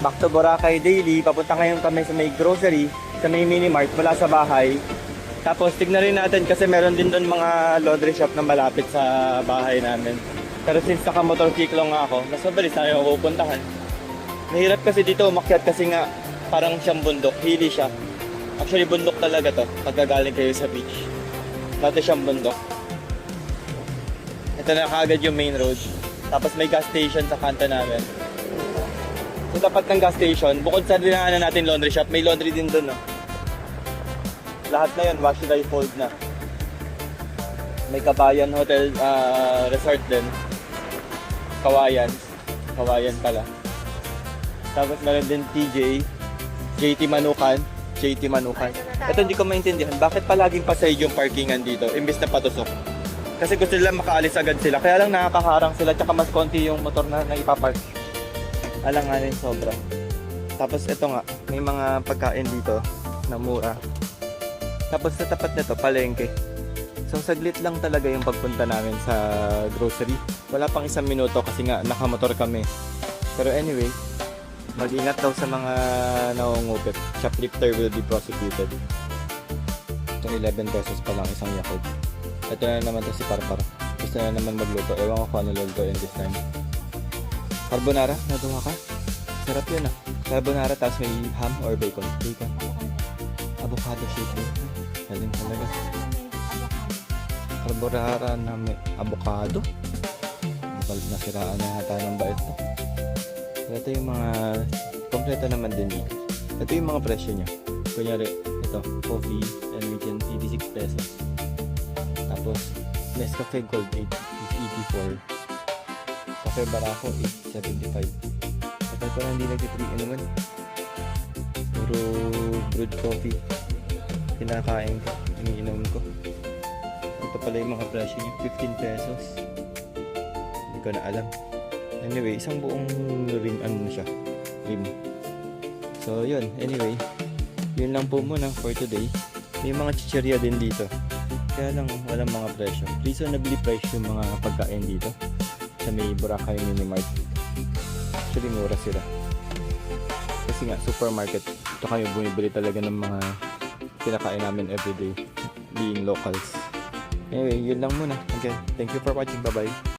back to Boracay daily. Papunta ngayon kami sa may grocery, sa may mini-mart mula sa bahay. Tapos tignan rin natin kasi meron din doon mga laundry shop na malapit sa bahay namin. Pero since naka-motorsiklo nga ako, mas mabilis na yung pupuntahan. Mahirap kasi dito umakyat kasi nga parang siyang bundok, hili siya. Actually bundok talaga to pag gagaling kayo sa beach. Dati siyang bundok. Ito na kaagad yung main road. Tapos may gas station sa kanto namin. So tapat ng gas station, bukod sa dinaanan natin laundry shop, may laundry din doon, no? Lahat na yun, wash dry fold na. May Kabayan Hotel Resort din. Kawayan pala. Tapos meron din JT Manukan. Ito hindi ko maintindihan, bakit palaging pasay yung parkingan dito, imbis na patusok? Kasi gusto nila makaalis agad sila, kaya lang nakakaharang sila, tsaka mas konti yung motor na ipapark. Alanganin sobra. Tapos ito nga, may mga pagkain dito na mura. Tapos sa tapat nito, palengke. So saglit lang talaga yung pagpunta namin sa grocery. Wala pang 1 minuto kasi nga nakamotor kami. Pero anyway, mag-ingat daw sa mga nangungupit. Shoplifter will be prosecuted. Itong 11 pesos pa lang isang Yakult. Ito na naman to si Parpar. Gusto na naman magluto. Ewan ko kung ano lulutuin this time. Carbonara, natuwa ka? Sarap yun ah. Carbonara tapos may ham or bacon. Avocado shake din. Galing talaga. Carbonara na may avocado. Nasiraan na yata ng bait to. Ito yung mga kompleto naman din dito. Ito yung mga presyo niya. Kunyari, ito, coffee and medium 86 pesos. Tapos, Nescafe Gold 8 is 84. Cafe Barako is 75. Kapag ko na hindi nag-3 naman. Puro brewed coffee. Kinakain ko, iniinom ko. Ito pala yung mga presyo niya, 15 pesos. Hindi ko na alam. Anyway, isang buong rim, ano siya, rim. So, yun. Anyway, yun lang po muna for today. May mga chichirya din dito. Kaya lang, walang mga presyo. Reasonably price yung mga pagkain dito. Sa may Boracay Mini Mart. Actually, mura sila. Kasi nga, supermarket. Ito kayo bumibili talaga ng mga pinakain namin everyday. Being locals. Anyway, yun lang muna. Okay, thank you for watching. Bye-bye.